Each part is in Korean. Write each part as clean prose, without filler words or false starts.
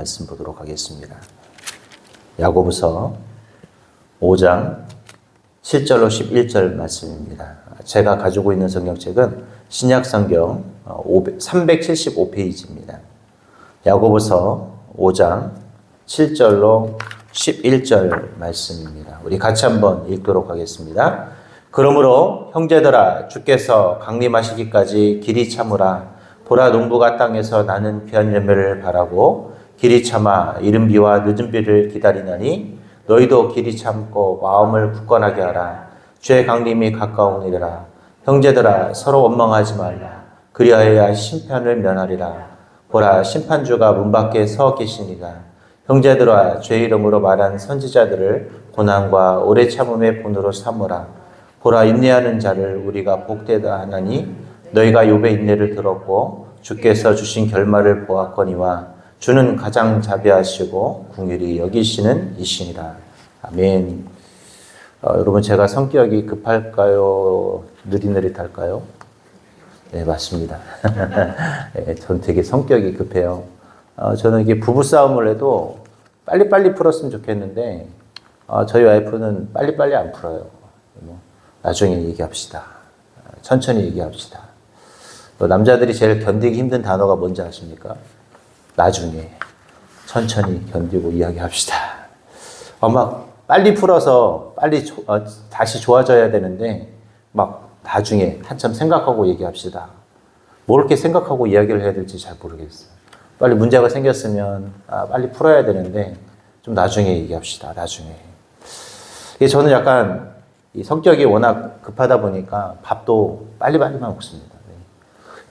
말씀 보도록 하겠습니다. 야고보서 5장 7절로 11절 말씀입니다. 제가 가지고 있는 성경책은 신약성경 375페이지입니다. 야고보서 5장 7절로 11절 말씀입니다. 우리 같이 한번 읽도록 하겠습니다. 그러므로 형제들아 주께서 강림하시기까지 길이 참으라. 보라 농부가 땅에서 나는 귀한 열매를 바라고 길이 참아 이른 비와 늦은 비를 기다리나니 너희도 길이 참고 마음을 굳건하게 하라. 주의 강림이 가까우니라. 형제들아 서로 원망하지 말라. 그리하여야 심판을 면하리라. 보라 심판주가 문 밖에 서 계시니라. 형제들아 주의 이름으로 말한 선지자들을 고난과 오래 참음의 본으로 삼으라. 보라 인내하는 자를 우리가 복되다 하나니 너희가 욥의 인내를 들었고 주께서 주신 결말을 보았거니와 주는 가장 자비하시고 긍휼히 여기시는 이시니라. 아멘. 여러분 제가 성격이 급할까요? 느릿느릿할까요? 네, 맞습니다. 네, 전 되게 성격이 급해요. 저는 이게 부부싸움을 해도 빨리빨리 풀었으면 좋겠는데 저희 와이프는 빨리빨리 안 풀어요. 나중에 얘기합시다. 천천히 얘기합시다. 남자들이 제일 견디기 힘든 단어가 뭔지 아십니까? 나중에 천천히 견디고 이야기합시다. 막 빨리 풀어서 빨리 다시 좋아져야 되는데 막 나중에 한참 생각하고 얘기합시다. 뭘 이렇게 생각하고 이야기를 해야 될지 잘 모르겠어요. 빨리 문제가 생겼으면 빨리 풀어야 되는데 좀 나중에 얘기합시다. 나중에. 저는 약간 이 성격이 워낙 급하다 보니까 밥도 빨리빨리만 먹습니다.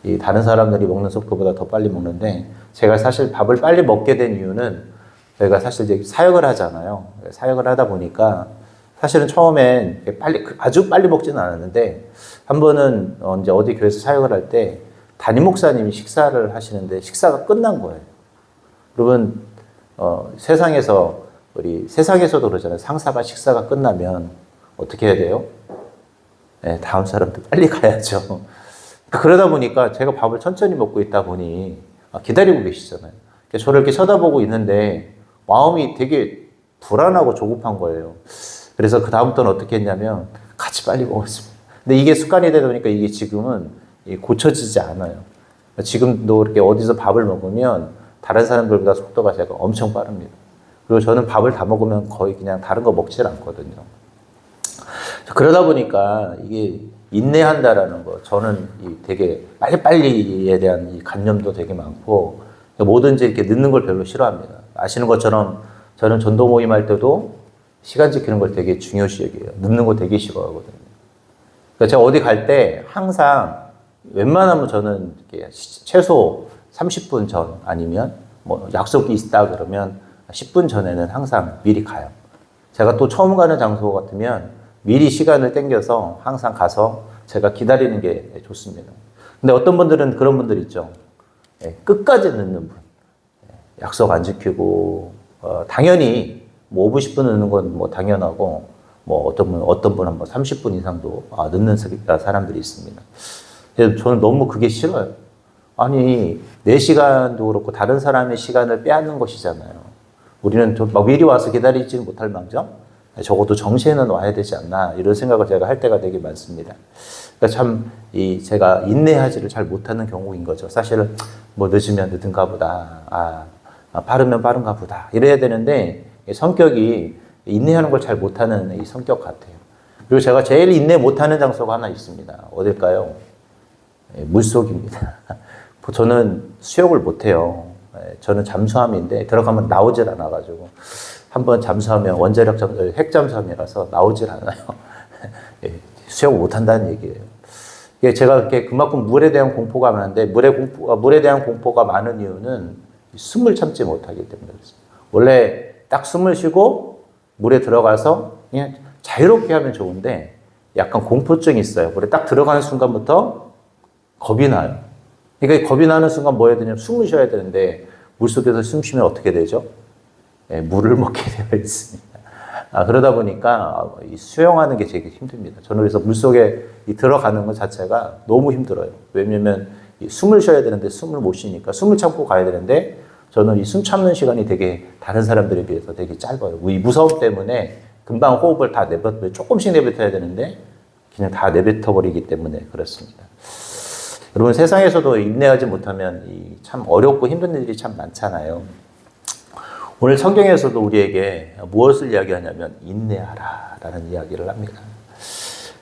이 다른 사람들이 먹는 속도보다 더 빨리 먹는데 제가 사실 밥을 빨리 먹게 된 이유는 저희가 사실 이제 사역을 하잖아요. 사역을 하다 보니까 사실은 처음엔 아주 빨리 먹지는 않았는데 한 번은 이제 어디 교회에서 사역을 할 때 담임 목사님이 식사를 하시는데 식사가 끝난 거예요. 여러분 세상에서도 그러잖아요. 상사가 식사가 끝나면 어떻게 해야 돼요? 네, 다음 사람도 빨리 가야죠. 그러다 보니까 제가 밥을 천천히 먹고 있다 보니 기다리고 계시잖아요. 저를 이렇게 쳐다보고 있는데 마음이 되게 불안하고 조급한 거예요. 그래서 그 다음부터는 어떻게 했냐면 같이 빨리 먹었습니다. 근데 이게 습관이 되다 보니까 이게 지금은 고쳐지지 않아요. 지금도 이렇게 어디서 밥을 먹으면 다른 사람들보다 속도가 제가 엄청 빠릅니다. 그리고 저는 밥을 다 먹으면 거의 그냥 다른 거 먹질 않거든요. 그러다 보니까 이게 인내한다라는 거, 저는 되게 빨리빨리에 대한 이 관념도 되게 많고, 뭐든지 이렇게 늦는 걸 별로 싫어합니다. 아시는 것처럼 저는 전도 모임 할 때도 시간 지키는 걸 되게 중요시 여겨요. 늦는 거 되게 싫어하거든요. 그러니까 제가 어디 갈 때 항상 웬만하면 저는 이렇게 최소 30분 전 아니면 뭐 약속이 있다 그러면 10분 전에는 항상 미리 가요. 제가 또 처음 가는 장소 같으면 미리 시간을 땡겨서 항상 가서 제가 기다리는 게 좋습니다. 근데 어떤 분들은 그런 분들 있죠. 끝까지 늦는 분. 약속 안 지키고, 당연히 뭐 5분, 10분 늦는 건 뭐 당연하고, 뭐 어떤 분은 뭐 30분 이상도 늦는 사람들이 있습니다. 그래서 저는 너무 그게 싫어요. 아니, 내 시간도 그렇고 다른 사람의 시간을 빼앗는 것이잖아요. 우리는 막 미리 와서 기다리지는 못할 망정 적어도 정시에는 와야 되지 않나 이런 생각을 제가 할 때가 되게 많습니다. 그러니까 참 제가 인내하지를 잘 못하는 경우인 거죠. 사실은 뭐 늦으면 늦은가 보다, 빠르면 빠른가 보다 이래야 되는데 성격이 인내하는 걸 잘 못하는 이 성격 같아요. 그리고 제가 제일 인내 못하는 장소가 하나 있습니다. 어딜까요? 물속입니다. 저는 수영을 못해요. 저는 잠수함인데 들어가면 나오질 않아가지고 한번 잠수하면 원자력 핵잠수함이라서 나오질 않아요. 수영 못한다는 얘기예요. 제가 이렇게 그만큼 물에 대한 공포가 많은데 물에 대한 공포가 많은 이유는 숨을 참지 못하기 때문에 그렇습니다. 원래 딱 숨을 쉬고 물에 들어가서 그냥 자유롭게 하면 좋은데 약간 공포증이 있어요. 물에 딱 들어가는 순간부터 겁이 나요. 그러니까 겁이 나는 순간 뭐 해야 되냐면 숨을 쉬어야 되는데 물속에서 숨 쉬면 어떻게 되죠? 물을 먹게 되어 있습니다. 그러다 보니까 수영하는 게 되게 힘듭니다. 저는 그래서 물속에 들어가는 것 자체가 너무 힘들어요. 왜냐면 숨을 쉬어야 되는데 숨을 못 쉬니까 숨을 참고 가야 되는데 저는 이 숨 참는 시간이 되게 다른 사람들에 비해서 되게 짧아요. 이 무서움 때문에 금방 호흡을 다 조금씩 내뱉어야 되는데 그냥 다 내뱉어버리기 때문에 그렇습니다. 여러분 세상에서도 인내하지 못하면 참 어렵고 힘든 일이 참 많잖아요. 오늘 성경에서도 우리에게 무엇을 이야기하냐면 인내하라 라는 이야기를 합니다.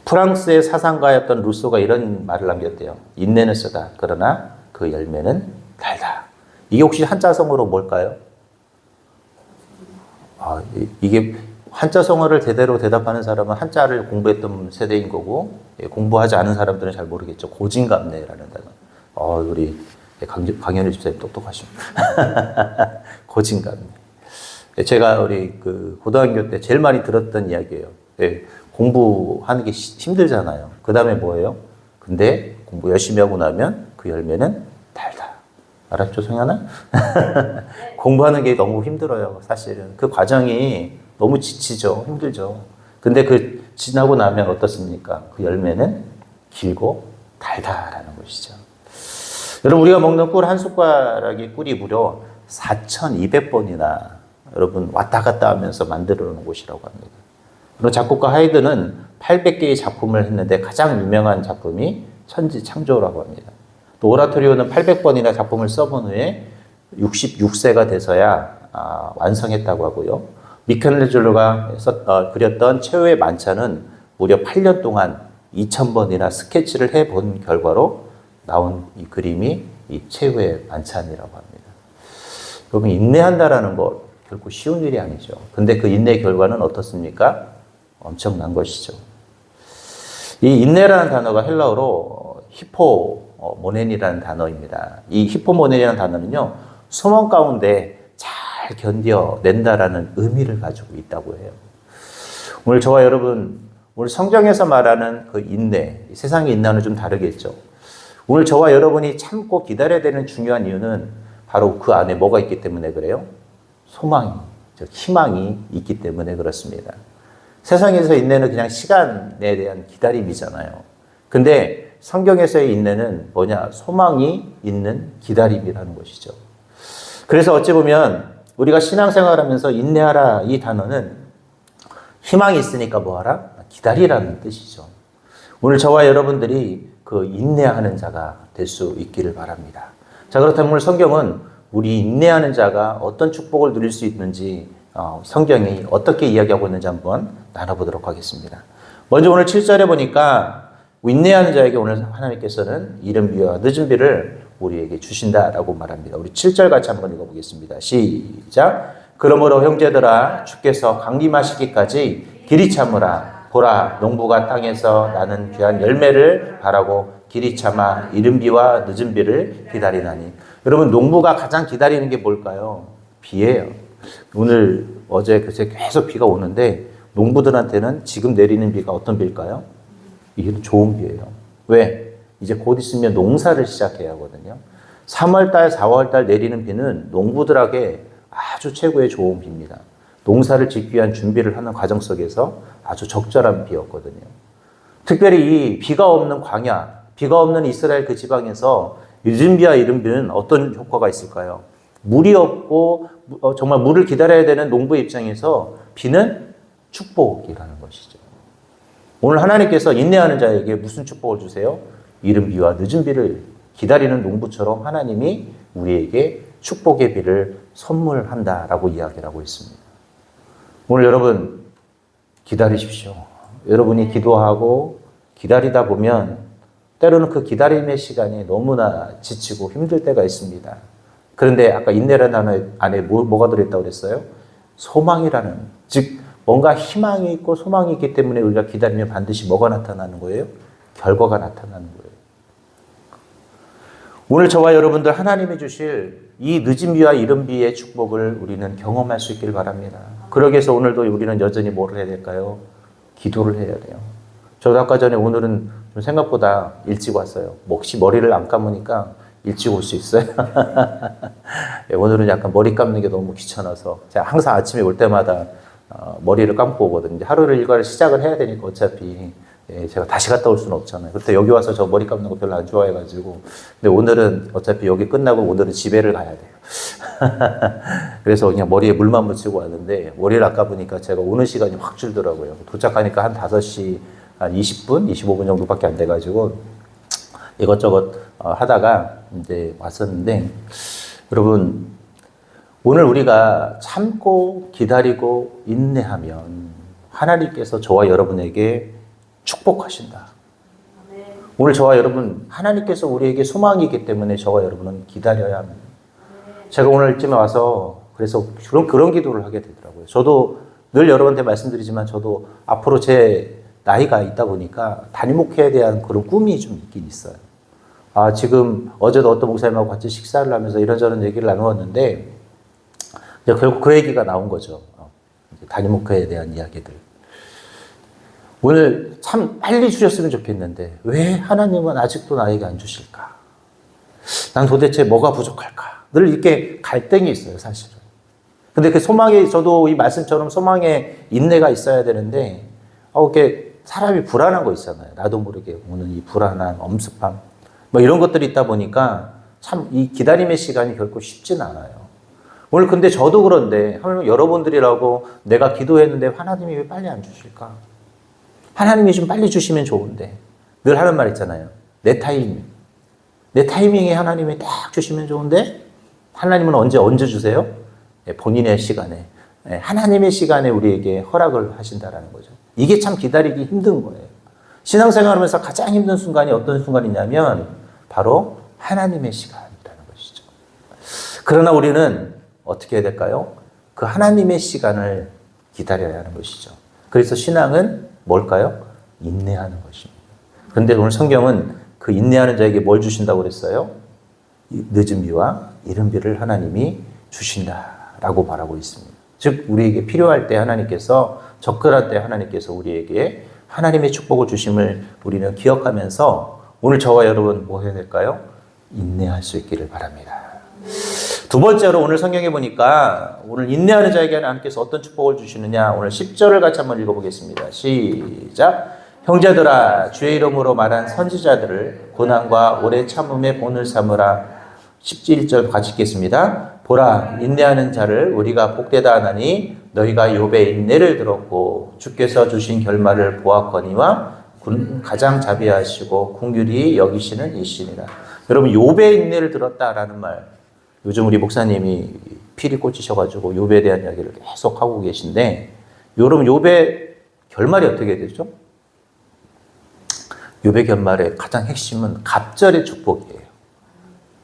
프랑스의 사상가였던 루소가 이런 말을 남겼대요. 인내는 쓰다. 그러나 그 열매는 달다. 이게 혹시 한자성어로 뭘까요? 이게 한자성어를 제대로 대답하는 사람은 한자를 공부했던 세대인 거고 공부하지 않은 사람들은 잘 모르겠죠. 고진감래라는 단어. 우리 강현일 집사님 똑똑하십니다. 고진감래. 제가 우리 그 고등학교 때 제일 많이 들었던 이야기예요. 공부하는 게 힘들잖아요. 그 다음에 뭐예요? 근데 공부 열심히 하고 나면 그 열매는 달다. 알았죠, 성현아? 공부하는 게 너무 힘들어요, 사실은. 그 과정이 너무 지치죠, 힘들죠. 근데 그 지나고 나면 어떻습니까? 그 열매는 길고 달다라는 것이죠. 여러분, 우리가 먹는 꿀 한 숟가락의 꿀이 무려 4,200번이나 여러분 왔다 갔다 하면서 만들어 놓은 곳이라고 합니다. 그리고 작곡가 하이든은 800개의 작품을 했는데 가장 유명한 작품이 천지창조라고 합니다. 또 오라토리오는 800번이나 작품을 써본 후에 66세가 돼서야 완성했다고 하고요. 미켈란젤로가 그렸던 최후의 만찬은 무려 8년 동안 2000번이나 스케치를 해본 결과로 나온 이 그림이 이 최후의 만찬이라고 합니다. 여러분, 인내한다라는 것 결코 쉬운 일이 아니죠. 근데 그 인내의 결과는 어떻습니까? 엄청난 것이죠. 이 인내라는 단어가 헬라어로 히포모넨이라는 단어입니다. 이 히포모넨이라는 단어는요, 소망 가운데 잘 견뎌낸다라는 의미를 가지고 있다고 해요. 오늘 저와 여러분, 오늘 성경에서 말하는 그 인내, 세상의 인내는 좀 다르겠죠. 오늘 저와 여러분이 참고 기다려야 되는 중요한 이유는 바로 그 안에 뭐가 있기 때문에 그래요? 소망이, 즉 희망이 있기 때문에 그렇습니다. 세상에서 인내는 그냥 시간에 대한 기다림이잖아요. 근데 성경에서의 인내는 뭐냐? 소망이 있는 기다림이라는 것이죠. 그래서 어찌 보면 우리가 신앙생활하면서 인내하라 이 단어는 희망이 있으니까 뭐하라? 기다리라는 뜻이죠. 오늘 저와 여러분들이 그 인내하는 자가 될 수 있기를 바랍니다. 자, 그렇다면 오늘 성경은 우리 인내하는 자가 어떤 축복을 누릴 수 있는지 성경이 어떻게 이야기하고 있는지 한번 나눠보도록 하겠습니다. 먼저 오늘 7절에 보니까 인내하는 자에게 오늘 하나님께서는 이른 비와 늦은 비를 우리에게 주신다라고 말합니다. 우리 7절 같이 한번 읽어보겠습니다. 시작. 그러므로 형제들아 주께서 강림하시기까지 길이 참으라. 보라 농부가 땅에서 나는 귀한 열매를 바라고 길이 참아 이른 비와 늦은 비를 기다리나니. 여러분, 농부가 가장 기다리는 게 뭘까요? 비예요. 오늘 어제 그새 계속 비가 오는데 농부들한테는 지금 내리는 비가 어떤 비일까요? 이게 좋은 비예요. 왜? 이제 곧 있으면 농사를 시작해야 하거든요. 3월달, 4월달 내리는 비는 농부들에게 아주 최고의 좋은 비입니다. 농사를 짓기 위한 준비를 하는 과정 속에서 아주 적절한 비였거든요. 특별히 이 비가 없는 광야, 비가 없는 이스라엘 그 지방에서 늦은 비와 이른 비는 어떤 효과가 있을까요? 물이 없고 정말 물을 기다려야 되는 농부의 입장에서 비는 축복이라는 것이죠. 오늘 하나님께서 인내하는 자에게 무슨 축복을 주세요? 이른 비와 늦은 비를 기다리는 농부처럼 하나님이 우리에게 축복의 비를 선물한다라고 이야기를 하고 있습니다. 오늘 여러분 기다리십시오. 여러분이 기도하고 기다리다 보면 때로는 그 기다림의 시간이 너무나 지치고 힘들 때가 있습니다. 그런데 아까 인내라는 단어 안에 뭐가 들어있다고 그랬어요? 소망이라는, 즉 뭔가 희망이 있고 소망이 있기 때문에 우리가 기다리면 반드시 뭐가 나타나는 거예요? 결과가 나타나는 거예요. 오늘 저와 여러분들 하나님이 주실 이 늦은 비와 이른 비의 축복을 우리는 경험할 수 있길 바랍니다. 그러기 위해서 오늘도 우리는 여전히 뭐를 해야 될까요? 기도를 해야 돼요. 저도 아까 전에 오늘은 좀 생각보다 일찍 왔어요. 혹시 머리를 안 감으니까 일찍 올 수 있어요? 오늘은 약간 머리 감는 게 너무 귀찮아서 제가 항상 아침에 올 때마다 머리를 감고 오거든요. 하루를 일과를 시작을 해야 되니까 어차피 제가 다시 갔다 올 수는 없잖아요. 그때 여기 와서 저 머리 감는 거 별로 안 좋아해가지고. 근데 오늘은 어차피 여기 끝나고 오늘은 집에를 가야 돼요. 그래서 그냥 머리에 물만 묻히고 왔는데 머리를 아까 보니까 제가 오는 시간이 확 줄더라고요. 도착하니까 한 5시 한 20분, 25분 정도밖에 안 돼가지고 이것저것 하다가 이제 왔었는데 여러분 오늘 우리가 참고 기다리고 인내하면 하나님께서 저와 여러분에게 축복하신다. 오늘 저와 여러분 하나님께서 우리에게 소망이기 때문에 저와 여러분은 기다려야 합니다. 제가 오늘 이쯤에 와서 그래서 그런 기도를 하게 되더라고요. 저도 늘 여러분한테 말씀드리지만 저도 앞으로 제 나이가 있다 보니까 단임 목회에 대한 그런 꿈이 좀 있긴 있어요. 지금 어제도 어떤 목사님하고 같이 식사를 하면서 이런저런 얘기를 나누었는데 결국 그 얘기가 나온 거죠. 단임 목회에 대한 이야기들. 오늘 참 빨리 주셨으면 좋겠는데 왜 하나님은 아직도 나에게 안 주실까? 난 도대체 뭐가 부족할까? 늘 이렇게 갈등이 있어요, 사실은. 근데 그 소망에, 저도 이 말씀처럼 소망에 인내가 있어야 되는데, 이렇게 사람이 불안한 거 있잖아요. 나도 모르게 오는 이 불안한 엄습함. 뭐 이런 것들이 있다 보니까 참 이 기다림의 시간이 결코 쉽진 않아요. 오늘 근데 저도 그런데, 하물며 여러분들이라고 내가 기도했는데 하나님이 왜 빨리 안 주실까? 하나님이 좀 빨리 주시면 좋은데. 늘 하는 말 있잖아요. 내 타이밍. 내 타이밍에 하나님이 딱 주시면 좋은데, 하나님은 언제 주세요? 본인의 시간에. 하나님의 시간에 우리에게 허락을 하신다라는 거죠. 이게 참 기다리기 힘든 거예요. 신앙생활 하면서 가장 힘든 순간이 어떤 순간이냐면, 바로 하나님의 시간이라는 것이죠. 그러나 우리는 어떻게 해야 될까요? 그 하나님의 시간을 기다려야 하는 것이죠. 그래서 신앙은 뭘까요? 인내하는 것입니다. 그런데 오늘 성경은 그 인내하는 자에게 뭘 주신다고 그랬어요? 늦은 비와 이른 비를 하나님이 주신다라고 말하고 있습니다. 즉 우리에게 필요할 때 하나님께서, 적절할 때 하나님께서 우리에게 하나님의 축복을 주심을 우리는 기억하면서 오늘 저와 여러분 뭐 해야 될까요? 인내할 수 있기를 바랍니다. 두 번째로 오늘 성경에 보니까 오늘 인내하는 자에게 하나님께서 어떤 축복을 주시느냐, 오늘 10절을 같이 한번 읽어보겠습니다. 시작. 형제들아, 주의 이름으로 말한 선지자들을 고난과 오래 참음의 본을 삼으라. 11절 같이 읽겠습니다. 보라, 인내하는 자를 우리가 복되다 하나니 너희가 욥의 인내를 들었고 주께서 주신 결말을 보았거니와 가장 자비하시고 긍휼히 여기시는 이시니라. 여러분, 욥의 인내를 들었다라는 말, 요즘 우리 목사님이 필이 꽂히셔가지고 욥에 대한 이야기를 계속 하고 계신데, 여러분 욥의 결말이 어떻게 되죠? 욥의 결말의 가장 핵심은 갑절의 축복이에요.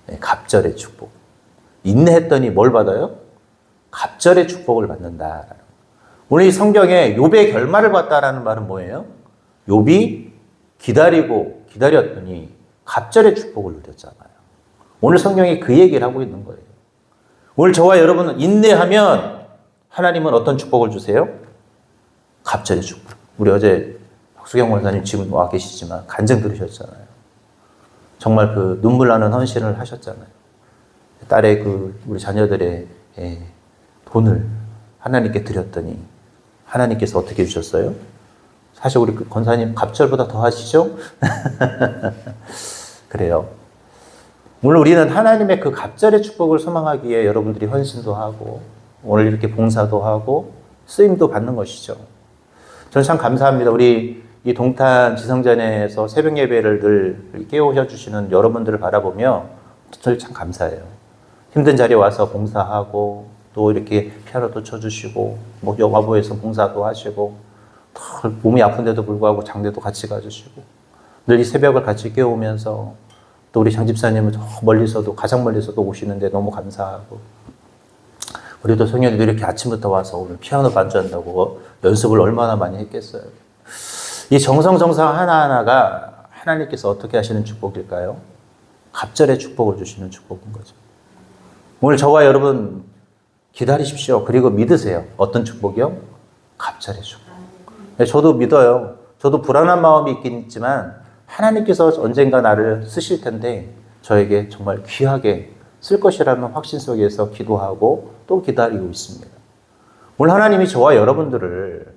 네, 갑절의 축복. 인내했더니 뭘 받아요? 갑절의 축복을 받는다. 오늘 이 성경에 욥의 결말을 봤다라는 말은 뭐예요? 욥이 기다렸더니 갑절의 축복을 누렸잖아요. 오늘 성경이 그 얘기를 하고 있는 거예요. 오늘 저와 여러분은 인내하면 하나님은 어떤 축복을 주세요? 갑절의 축복. 우리 어제 박수경 원사님 지금 와 계시지만 간증 들으셨잖아요. 정말 그 눈물 나는 헌신을 하셨잖아요. 딸의 우리 자녀들의 돈을 하나님께 드렸더니 하나님께서 어떻게 주셨어요? 사실 우리 권사님 갑절보다 더 하시죠? 그래요. 오늘 우리는 하나님의 그 갑절의 축복을 소망하기에 여러분들이 헌신도 하고 오늘 이렇게 봉사도 하고 쓰임도 받는 것이죠. 저는 참 감사합니다. 우리 이 동탄 지성전에서 새벽 예배를 늘 깨우쳐 주시는 여러분들을 바라보며 저는 참 감사해요. 힘든 자리에 와서 봉사하고 또 이렇게 피아노도 쳐주시고 뭐 영화부에서 봉사도 하시고 또 몸이 아픈데도 불구하고 장례도 같이 가주시고 늘 이 새벽을 같이 깨우면서 또 우리 장 집사님은 멀리서도 가장 멀리서도 오시는데 너무 감사하고 우리도 성현이도 이렇게 아침부터 와서 오늘 피아노 반주한다고 연습을 얼마나 많이 했겠어요. 이 정성 하나하나가 하나님께서 어떻게 하시는 축복일까요? 갑절의 축복을 주시는 축복인 거죠. 오늘 저와 여러분 기다리십시오. 그리고 믿으세요. 어떤 축복이요? 갑절의 축복. 저도 믿어요. 저도 불안한 마음이 있긴 있지만 하나님께서 언젠가 나를 쓰실 텐데 저에게 정말 귀하게 쓸 것이라는 확신 속에서 기도하고 또 기다리고 있습니다. 오늘 하나님이 저와 여러분들을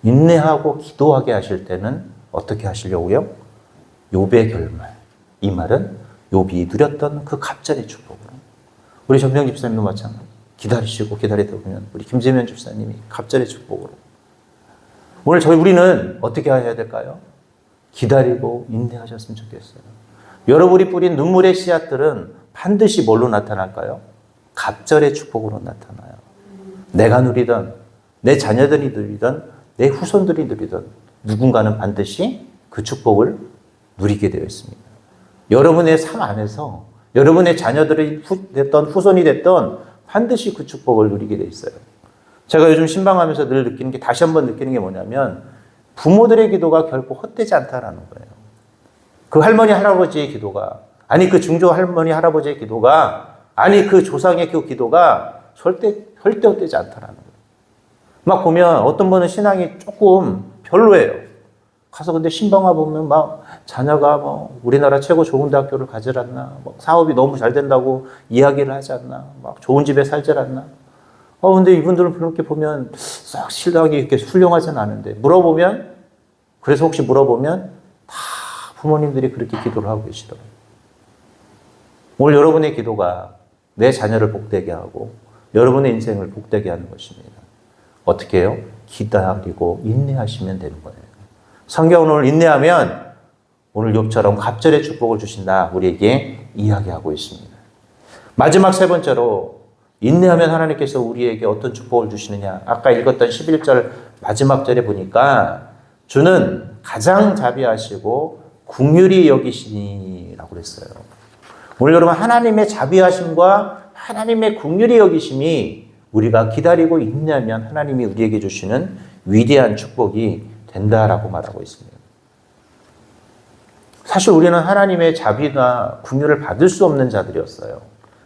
인내하고 기도하게 하실 때는 어떻게 하시려고요? 욥의 결말. 이 말은 욥이 누렸던 그 갑절의 축복으로. 우리 정명 집사님도 마찬가지. 기다리시고 기다리다 보면 우리 김재면 집사님이 갑절의 축복으로. 오늘 우리는 어떻게 해야 될까요? 기다리고 인내하셨으면 좋겠어요. 여러분이 뿌린 눈물의 씨앗들은 반드시 뭘로 나타날까요? 갑절의 축복으로 나타나요. 내가 누리던, 내 자녀들이 누리던, 내 후손들이 누리던 누군가는 반드시 그 축복을 누리게 되어 있습니다. 여러분의 삶 안에서 여러분의 자녀들이 됐던 후손이 됐던 반드시 그 축복을 누리게 되어 있어요. 제가 요즘 신방하면서 늘 느끼는 게 다시 한번 느끼는 게 뭐냐면 부모들의 기도가 결코 헛되지 않다라는 거예요. 그 할머니 할아버지의 기도가 아니 그 중조 할머니 할아버지의 기도가 아니 그 조상의 그 기도가 절대 헛되지 않다라는 거예요. 막 보면 어떤 분은 신앙이 조금 별로예요. 가서 근데 신방화 보면 막 자녀가 뭐 우리나라 최고 좋은 대학교를 가지 않나, 뭐 사업이 너무 잘 된다고 이야기를 하지 않나, 막 좋은 집에 살지 않나. 근데 이분들은 그렇게 보면 싹 신앙이 이렇게 훌륭하진 않은데 물어보면 그래서 혹시 물어보면 다 부모님들이 그렇게 기도를 하고 계시더라고요. 오늘 여러분의 기도가 내 자녀를 복되게 하고 여러분의 인생을 복되게 하는 것입니다. 어떻게 해요? 기다리고 인내하시면 되는 거예요. 성경은 오늘 인내하면 오늘 욥처럼 갑절의 축복을 주신다 우리에게 이야기하고 있습니다. 마지막 세 번째로 인내하면 하나님께서 우리에게 어떤 축복을 주시느냐. 아까 읽었던 11절 마지막 절에 보니까 주는 가장 자비하시고 긍휼히 여기시니라고 그랬어요. 오늘 여러분 하나님의 자비하심과 하나님의 긍휼히 여기심이 우리가 기다리고 인내하면 하나님이 우리에게 주시는 위대한 축복이 된다라고 말하고 있습니다. 사실 우리는 하나님의 자비나 긍휼을 받을 수 없는 자들이었어요.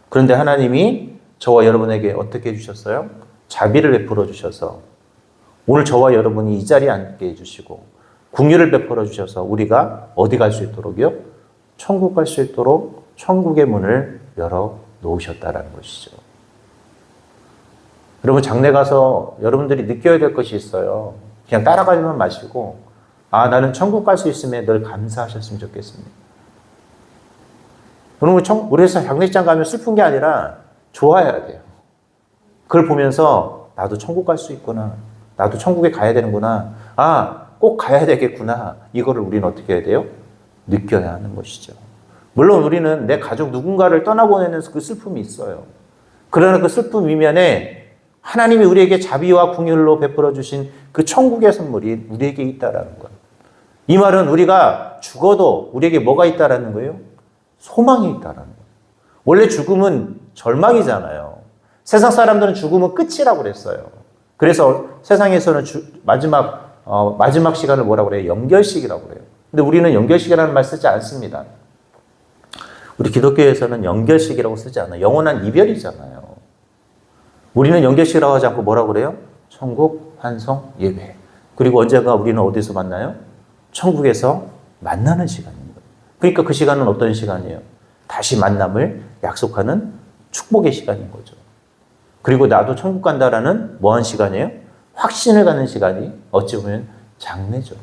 그런데 하나님이 저와 여러분에게 어떻게 해주셨어요? 자비를 베풀어 주셔서 오늘 저와 여러분이 이 자리에 앉게 해주시고 긍휼을 베풀어 주셔서 우리가 어디 갈 수 있도록요? 천국 갈 수 있도록 천국의 문을 열어 놓으셨다라는 것이죠. 여러분 장례 가서 여러분들이 느껴야 될 것이 있어요. 그냥 따라가지만 마시고 나는 천국 갈 수 있음에 늘 감사하셨으면 좋겠습니다. 여러분 우리 회사 장례식장 가면 슬픈 게 아니라 좋아해야 돼요. 그걸 보면서 나도 천국 갈 수 있구나. 나도 천국에 가야 되는구나. 꼭 가야 되겠구나. 이거를 우리는 어떻게 해야 돼요? 느껴야 하는 것이죠. 물론 우리는 내 가족 누군가를 떠나보내는 그 슬픔이 있어요. 그러나 그 슬픔 이면에 하나님이 우리에게 자비와 긍휼로 베풀어 주신 그 천국의 선물이 우리에게 있다라는 거예요. 이 말은 우리가 죽어도 우리에게 뭐가 있다라는 거예요? 소망이 있다라는 거예요. 원래 죽음은 절망이잖아요. 세상 사람들은 죽음은 끝이라고 그랬어요. 그래서 세상에서는 마지막 시간을 뭐라고 그래요? 연결식이라고 그래요. 근데 우리는 연결식이라는 말 쓰지 않습니다. 우리 기독교에서는 연결식이라고 쓰지 않아요. 영원한 이별이잖아요. 우리는 연결식이라고 하지 않고 뭐라고 그래요? 천국, 환송, 예배. 그리고 언젠가 우리는 어디서 만나요? 천국에서 만나는 시간인 거예요. 그러니까 그 시간은 어떤 시간이에요? 다시 만남을 약속하는 축복의 시간인 거죠. 그리고 나도 천국 간다라는 뭐한 시간이에요? 확신을 갖는 시간이 어찌 보면 장래죠.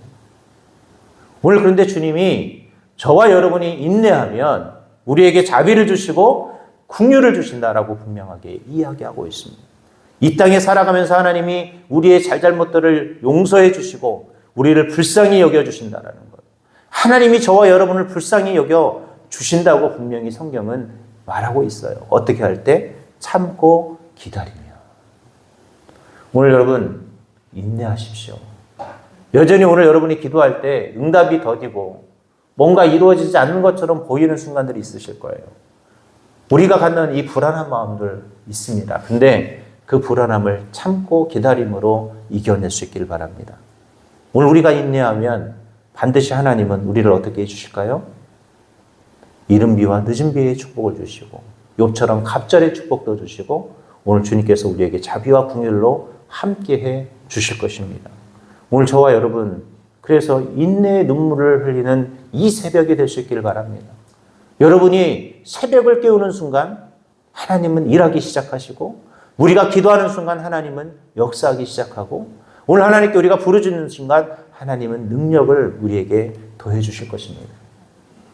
오늘 그런데 주님이 저와 여러분이 인내하면 우리에게 자비를 주시고 긍휼을 주신다라고 분명하게 이야기하고 있습니다. 이 땅에 살아가면서 하나님이 우리의 잘잘못들을 용서해 주시고 우리를 불쌍히 여겨 주신다라는 것. 하나님이 저와 여러분을 불쌍히 여겨 주신다고 분명히 성경은 말하고 있어요. 어떻게 할 때? 참고 기다리며. 오늘 여러분 인내하십시오. 여전히 오늘 여러분이 기도할 때 응답이 더디고 뭔가 이루어지지 않는 것처럼 보이는 순간들이 있으실 거예요. 우리가 갖는 이 불안한 마음들 있습니다. 근데 그 불안함을 참고 기다림으로 이겨낼 수 있기를 바랍니다. 오늘 우리가 인내하면 반드시 하나님은 우리를 어떻게 해주실까요? 이른 비와 늦은 비의 축복을 주시고 욥처럼 갑절의 축복도 주시고 오늘 주님께서 우리에게 자비와 긍휼로 함께해 주실 것입니다. 오늘 저와 여러분 그래서 인내의 눈물을 흘리는 이 새벽이 될 수 있기를 바랍니다. 여러분이 새벽을 깨우는 순간 하나님은 일하기 시작하시고 우리가 기도하는 순간 하나님은 역사하기 시작하고 오늘 하나님께 우리가 부르짖는 순간 하나님은 능력을 우리에게 더해 주실 것입니다.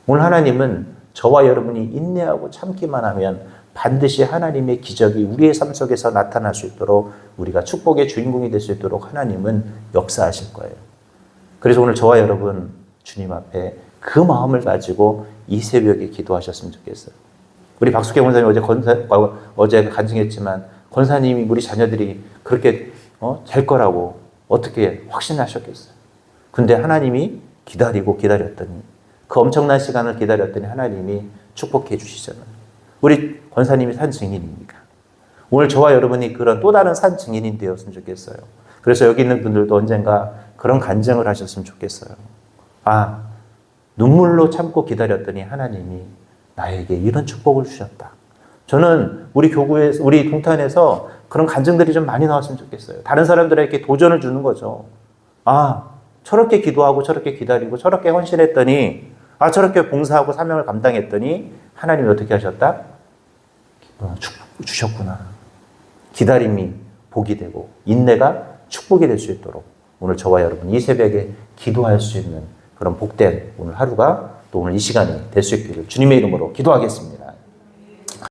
오늘 하나님은 저와 여러분이 인내하고 참기만 하면 반드시 하나님의 기적이 우리의 삶 속에서 나타날 수 있도록 우리가 축복의 주인공이 될 수 있도록 하나님은 역사하실 거예요. 그래서 오늘 저와 여러분 주님 앞에 그 마음을 가지고 이 새벽에 기도하셨으면 좋겠어요. 우리 박숙혜 권사님 어제 간증했지만 권사님이 우리 자녀들이 그렇게 될 거라고 어떻게 확신하셨겠어요. 근데 하나님이 기다렸더니 그 엄청난 시간을 기다렸더니 하나님이 축복해 주시잖아요. 우리 권사님이 산 증인입니다. 오늘 저와 여러분이 그런 또 다른 산 증인이 되었으면 좋겠어요. 그래서 여기 있는 분들도 언젠가 그런 간증을 하셨으면 좋겠어요. 아, 눈물로 참고 기다렸더니 하나님이 나에게 이런 축복을 주셨다. 저는 우리 교구에서, 우리 동탄에서 그런 간증들이 좀 많이 나왔으면 좋겠어요. 다른 사람들에게 도전을 주는 거죠. 아, 저렇게 기도하고 저렇게 기다리고 저렇게 헌신했더니, 아, 저렇게 봉사하고 사명을 감당했더니 하나님이 어떻게 하셨다? 축복 주셨구나. 기다림이 복이 되고 인내가 축복이 될 수 있도록 오늘 저와 여러분 이 새벽에 기도할 수 있는 그런 복된 오늘 하루가 또 오늘 이 시간이 될 수 있기를 주님의 이름으로 기도하겠습니다.